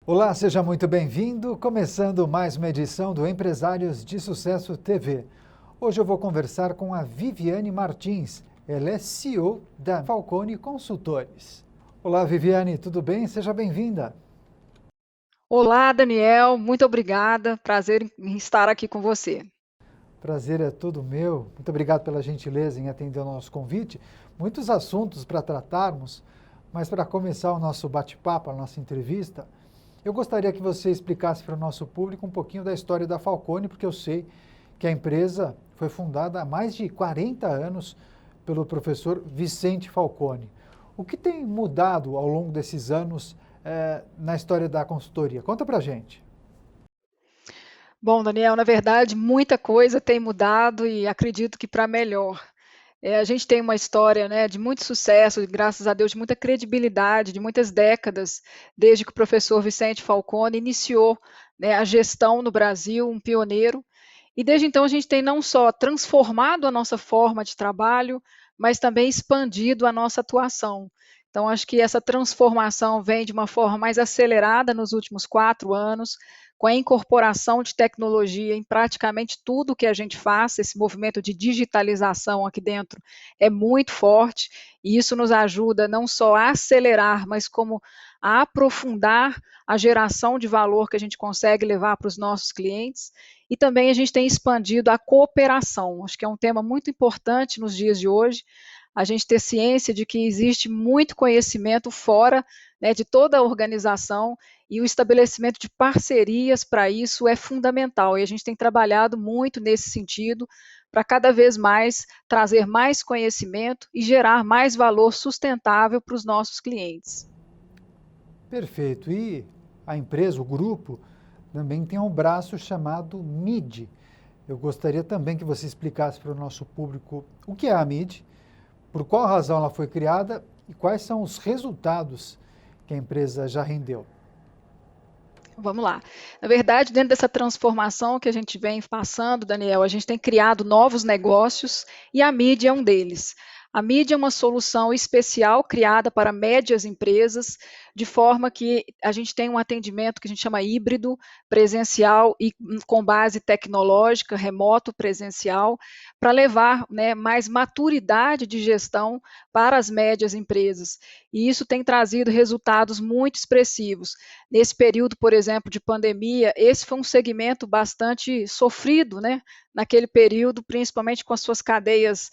Olá, seja muito bem-vindo. Começando mais uma edição do Empresários de Sucesso TV. Hoje eu vou conversar com a Viviane Martins. Ela é CEO da Falcone Consultores. Olá, Viviane, tudo bem? Seja bem-vinda. Olá, Daniel, muito obrigada. Prazer em estar aqui com você. Prazer é todo meu. Muito obrigado pela gentileza em atender o nosso convite. Muitos assuntos para tratarmos, mas para começar o nosso bate-papo, a nossa entrevista, eu gostaria que você explicasse para o nosso público um pouquinho da história da Falcone, porque eu sei que a empresa foi fundada há mais de 40 anos pelo professor Vicente Falcone. O que tem mudado ao longo desses anos na história da consultoria? Conta para a gente. Bom, Daniel, na verdade, muita coisa tem mudado e acredito que para melhor. A gente tem uma história, né, de muito sucesso, graças a Deus, de muita credibilidade, de muitas décadas, desde que o professor Vicente Falcone iniciou, né, a gestão no Brasil, um pioneiro. E desde então a gente tem não só transformado a nossa forma de trabalho, mas também expandido a nossa atuação. Então, acho que essa transformação vem de uma forma mais acelerada nos últimos 4 anos, com a incorporação de tecnologia em praticamente tudo que a gente faz. Esse movimento de digitalização aqui dentro é muito forte, e isso nos ajuda não só a acelerar, mas como a aprofundar a geração de valor que a gente consegue levar para os nossos clientes. E também a gente tem expandido a cooperação. Acho que é um tema muito importante nos dias de hoje, a gente ter ciência de que existe muito conhecimento fora, né, de toda a organização, e o estabelecimento de parcerias para isso é fundamental. E a gente tem trabalhado muito nesse sentido, para cada vez mais trazer mais conhecimento e gerar mais valor sustentável para os nossos clientes. Perfeito. E a empresa, o grupo, também tem um braço chamado MID. Eu gostaria também que você explicasse para o nosso público o que é a MID, por qual razão ela foi criada e quais são os resultados que a empresa já rendeu. Vamos lá. Na verdade, dentro dessa transformação que a gente vem passando, Daniel, a gente tem criado novos negócios e a mídia é um deles. A mídia é uma solução especial criada para médias empresas, de forma que a gente tem um atendimento que a gente chama híbrido, presencial e com base tecnológica, remoto presencial, para levar, né, mais maturidade de gestão para as médias empresas. E isso tem trazido resultados muito expressivos. Nesse período, por exemplo, de pandemia, esse foi um segmento bastante sofrido, né? Naquele período, principalmente com as suas cadeias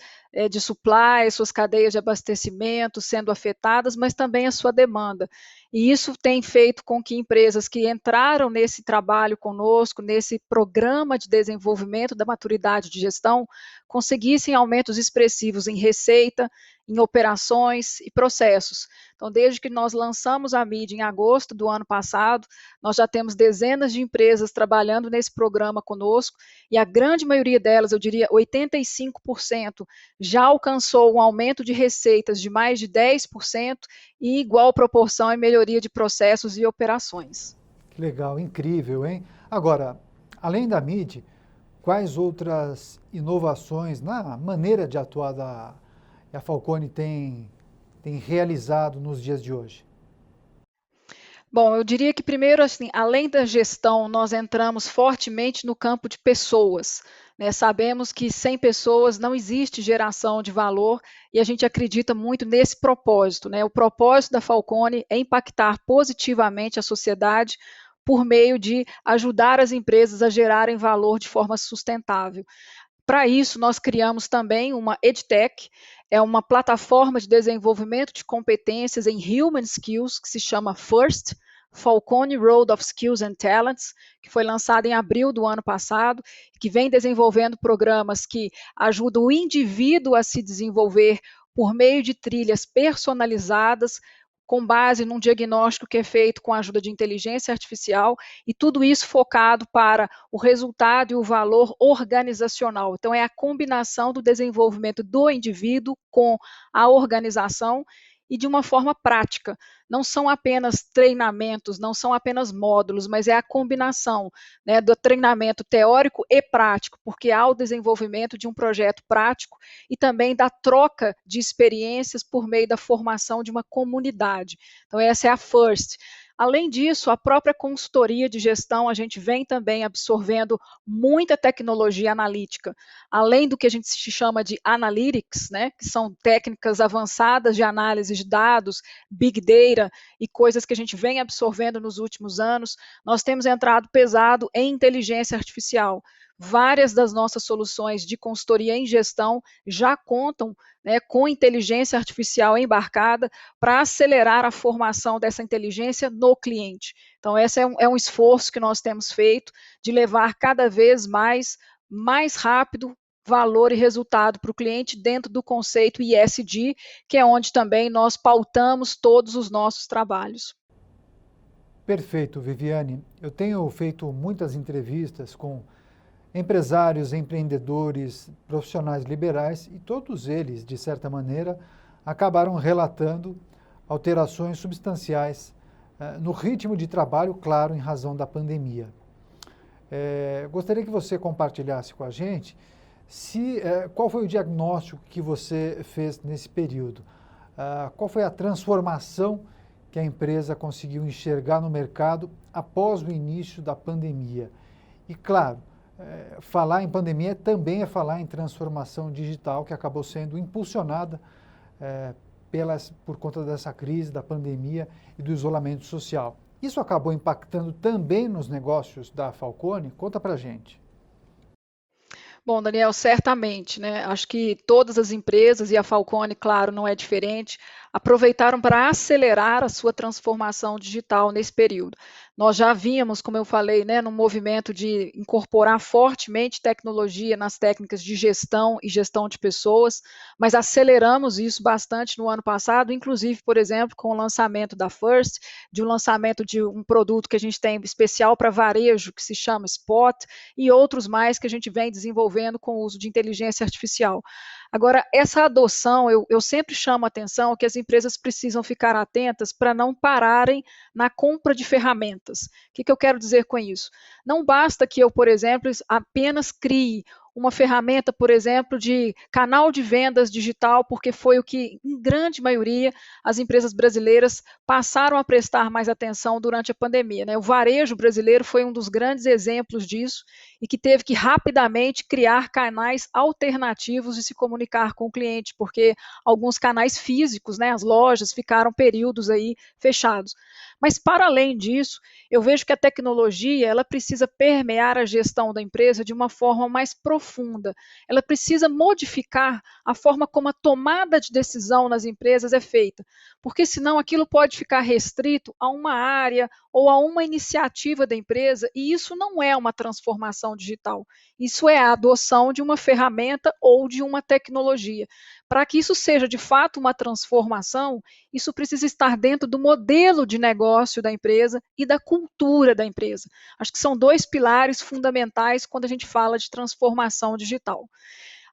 de supply, suas cadeias de abastecimento sendo afetadas, mas também a sua demanda. E isso tem feito com que empresas que entraram nesse trabalho conosco, nesse programa de desenvolvimento da maturidade de gestão, conseguissem aumentos expressivos em receita, em operações e processos. Então, desde que nós lançamos a mídia em agosto do ano passado, nós já temos dezenas de empresas trabalhando nesse programa conosco, e a grande maioria delas, eu diria 85%, já alcançou um aumento de receitas de mais de 10% e igual proporção em melhoria de processos e operações. Que legal, incrível, hein? Agora, além da MID, quais outras inovações na maneira de atuar a Falcone tem realizado nos dias de hoje? Bom, eu diria que primeiro, assim, além da gestão, nós entramos fortemente no campo de pessoas, né? Sabemos que sem pessoas não existe geração de valor e a gente acredita muito nesse propósito, né? O propósito da Falcone é impactar positivamente a sociedade por meio de ajudar as empresas a gerarem valor de forma sustentável. Para isso, nós criamos também uma EdTech, é uma plataforma de desenvolvimento de competências em Human Skills, que se chama FIRST, Falcone Road of Skills and Talents, que foi lançada em abril do ano passado, que vem desenvolvendo programas que ajudam o indivíduo a se desenvolver por meio de trilhas personalizadas, com base num diagnóstico que é feito com a ajuda de inteligência artificial, e tudo isso focado para o resultado e o valor organizacional. Então, é a combinação do desenvolvimento do indivíduo com a organização e de uma forma prática. Não são apenas treinamentos, não são apenas módulos, mas é a combinação, né, do treinamento teórico e prático, porque há o desenvolvimento de um projeto prático e também da troca de experiências por meio da formação de uma comunidade. Então, essa é a FIRST. Além disso, a própria consultoria de gestão, a gente vem também absorvendo muita tecnologia analítica, além do que a gente se chama de analytics, né, que são técnicas avançadas de análise de dados, big data e coisas que a gente vem absorvendo nos últimos anos. Nós temos entrado pesado em inteligência artificial. Várias das nossas soluções de consultoria em gestão já contam, né, com inteligência artificial embarcada para acelerar a formação dessa inteligência no cliente. Então, esse é um esforço que nós temos feito de levar cada vez mais rápido valor e resultado para o cliente dentro do conceito ESG, que é onde também nós pautamos todos os nossos trabalhos. Perfeito, Viviane. Eu tenho feito muitas entrevistas com empresários, empreendedores, profissionais liberais e todos eles, de certa maneira, acabaram relatando alterações substanciais no ritmo de trabalho, claro, em razão da pandemia. Gostaria que você compartilhasse com a gente qual foi o diagnóstico que você fez nesse período, qual foi a transformação que a empresa conseguiu enxergar no mercado após o início da pandemia. E, claro, falar em pandemia também é falar em transformação digital, que acabou sendo impulsionada por conta dessa crise, da pandemia e do isolamento social. Isso acabou impactando também nos negócios da Falconi? Conta pra gente. Bom, Daniel, certamente, né? Acho que todas as empresas, e a Falconi, claro, não é diferente, aproveitaram para acelerar a sua transformação digital nesse período. Nós já vínhamos, como eu falei, né, num movimento de incorporar fortemente tecnologia nas técnicas de gestão e gestão de pessoas, mas aceleramos isso bastante no ano passado, inclusive, por exemplo, com o lançamento da First, de um lançamento de um produto que a gente tem especial para varejo, que se chama Spot, e outros mais que a gente vem desenvolvendo com o uso de inteligência artificial. Agora, essa adoção, eu sempre chamo a atenção que as empresas precisam ficar atentas para não pararem na compra de ferramentas. O que eu quero dizer com isso? Não basta que eu, por exemplo, apenas crie uma ferramenta, por exemplo, de canal de vendas digital, porque foi o que, em grande maioria, as empresas brasileiras passaram a prestar mais atenção durante a pandemia, né? O varejo brasileiro foi um dos grandes exemplos disso e que teve que rapidamente criar canais alternativos de se comunicar com o cliente, porque alguns canais físicos, né, as lojas, ficaram períodos aí fechados. Mas, para além disso, eu vejo que a tecnologia ela precisa permear a gestão da empresa de uma forma mais profunda. Ela precisa modificar a forma como a tomada de decisão nas empresas é feita, porque senão aquilo pode ficar restrito a uma área ou a uma iniciativa da empresa, e isso não é uma transformação digital. Isso é a adoção de uma ferramenta ou de uma tecnologia. Para que isso seja de fato uma transformação, isso precisa estar dentro do modelo de negócio da empresa e da cultura da empresa. Acho que são dois pilares fundamentais quando a gente fala de transformação digital.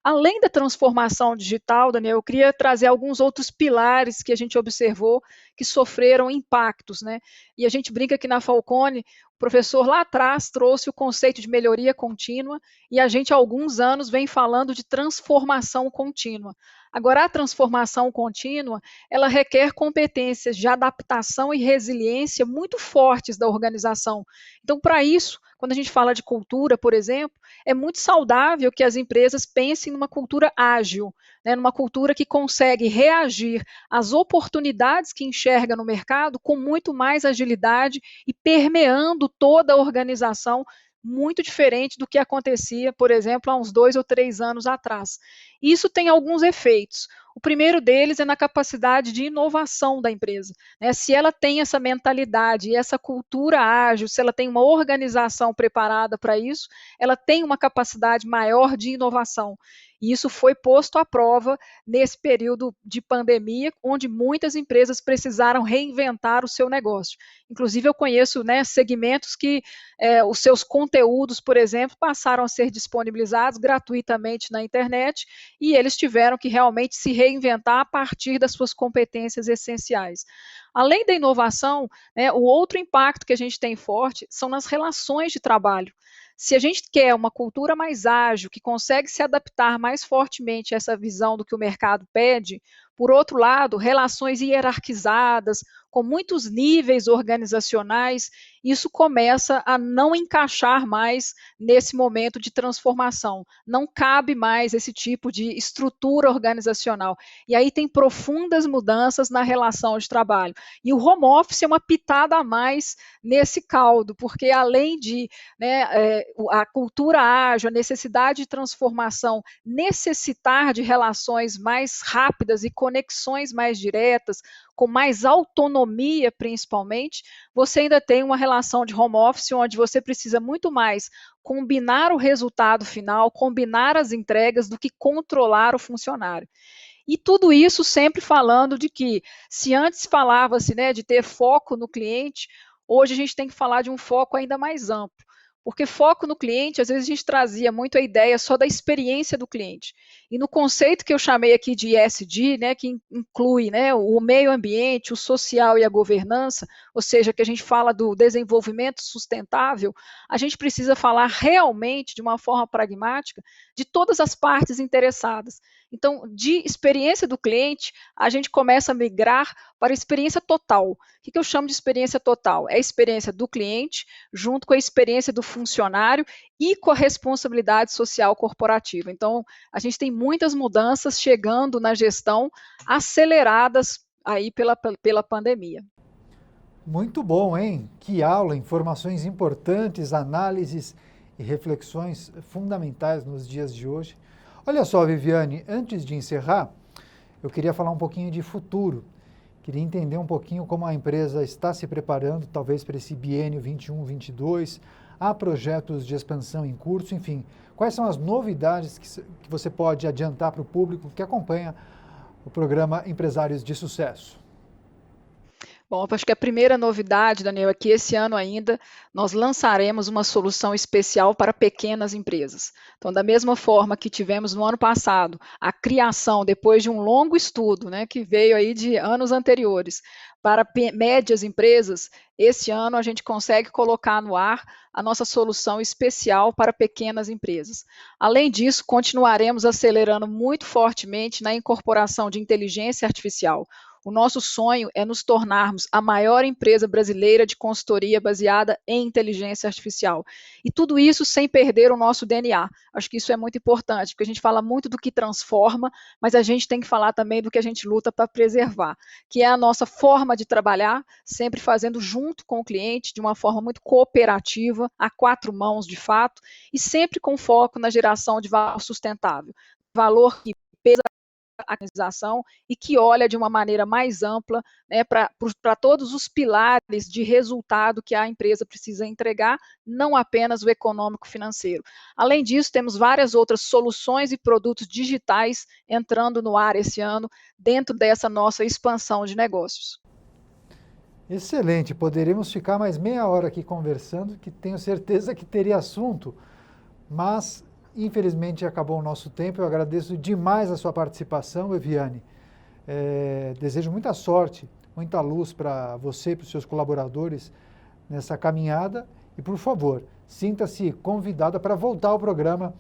Além da transformação digital, Daniel, eu queria trazer alguns outros pilares que a gente observou que sofreram impactos, né? E a gente brinca que na Falconi, o professor lá atrás trouxe o conceito de melhoria contínua e a gente há alguns anos vem falando de transformação contínua. Agora, a transformação contínua, ela requer competências de adaptação e resiliência muito fortes da organização. Então, para isso, quando a gente fala de cultura, por exemplo, é muito saudável que as empresas pensem numa cultura ágil, né, numa cultura que consegue reagir às oportunidades que enxerga no mercado com muito mais agilidade e permeando toda a organização, muito diferente do que acontecia, por exemplo, há uns 2 ou 3 anos atrás. Isso tem alguns efeitos. O primeiro deles é na capacidade de inovação da empresa, né? Se ela tem essa mentalidade e essa cultura ágil, se ela tem uma organização preparada para isso, ela tem uma capacidade maior de inovação. E isso foi posto à prova nesse período de pandemia, onde muitas empresas precisaram reinventar o seu negócio. Inclusive, eu conheço, né, segmentos que os seus conteúdos, por exemplo, passaram a ser disponibilizados gratuitamente na internet e eles tiveram que realmente se reinventar a partir das suas competências essenciais. Além da inovação, né, o outro impacto que a gente tem forte são nas relações de trabalho. Se a gente quer uma cultura mais ágil, que consegue se adaptar mais fortemente a essa visão do que o mercado pede, por outro lado, relações hierarquizadas, com muitos níveis organizacionais, isso começa a não encaixar mais nesse momento de transformação. Não cabe mais esse tipo de estrutura organizacional. E aí tem profundas mudanças na relação de trabalho. E o home office é uma pitada a mais nesse caldo, porque além de, né, a cultura ágil, a necessidade de transformação, necessitar de relações mais rápidas e conexões mais diretas, com mais autonomia principalmente, você ainda tem uma relação de home office onde você precisa muito mais combinar o resultado final, combinar as entregas, do que controlar o funcionário. E tudo isso sempre falando de que, se antes falava-se, né, de ter foco no cliente, hoje a gente tem que falar de um foco ainda mais amplo. Porque foco no cliente, às vezes a gente trazia muito a ideia só da experiência do cliente. E no conceito que eu chamei aqui de ESG, né, que inclui, né, o meio ambiente, o social e a governança, ou seja, que a gente fala do desenvolvimento sustentável, a gente precisa falar realmente, de uma forma pragmática, de todas as partes interessadas. Então, de experiência do cliente, a gente começa a migrar para a experiência total. O que eu chamo de experiência total? É a experiência do cliente, junto com a experiência do funcionário e com a responsabilidade social corporativa. Então, a gente tem muitas mudanças chegando na gestão, aceleradas aí pela pandemia. Muito bom, hein? Que aula, informações importantes, análises e reflexões fundamentais nos dias de hoje. Olha só, Viviane, antes de encerrar, eu queria falar um pouquinho de futuro. Queria entender um pouquinho como a empresa está se preparando, talvez para esse biênio 21-22. Há projetos de expansão em curso, enfim. Quais são as novidades que você pode adiantar para o público que acompanha o programa Empresários de Sucesso? Bom, acho que a primeira novidade, Daniel, é que esse ano ainda nós lançaremos uma solução especial para pequenas empresas. Então, da mesma forma que tivemos no ano passado a criação, depois de um longo estudo, né, que veio aí de anos anteriores, para médias empresas, esse ano a gente consegue colocar no ar a nossa solução especial para pequenas empresas. Além disso, continuaremos acelerando muito fortemente na incorporação de inteligência artificial. O nosso sonho é nos tornarmos a maior empresa brasileira de consultoria baseada em inteligência artificial. E tudo isso sem perder o nosso DNA. Acho que isso é muito importante, porque a gente fala muito do que transforma, mas a gente tem que falar também do que a gente luta para preservar, que é a nossa forma de trabalhar, sempre fazendo junto com o cliente, de uma forma muito cooperativa, a quatro mãos de fato, e sempre com foco na geração de valor sustentável. Valor que pesa a organização e que olha de uma maneira mais ampla, né, para todos os pilares de resultado que a empresa precisa entregar, não apenas o econômico-financeiro. Além disso, temos várias outras soluções e produtos digitais entrando no ar esse ano, dentro dessa nossa expansão de negócios. Excelente, poderíamos ficar mais meia hora aqui conversando, que tenho certeza que teria assunto, mas infelizmente acabou o nosso tempo. Eu agradeço demais a sua participação, Viviane. Desejo muita sorte, muita luz para você e para os seus colaboradores nessa caminhada e, por favor, sinta-se convidada para voltar ao programa.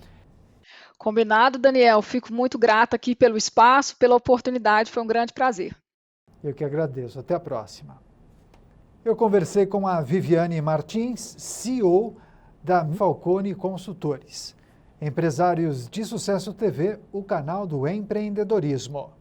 Combinado, Daniel. Fico muito grata aqui pelo espaço, pela oportunidade. Foi um grande prazer. Eu que agradeço. Até a próxima. Eu conversei com a Viviane Martins, CEO da Falcone Consultores. Empresários de Sucesso TV, o canal do empreendedorismo.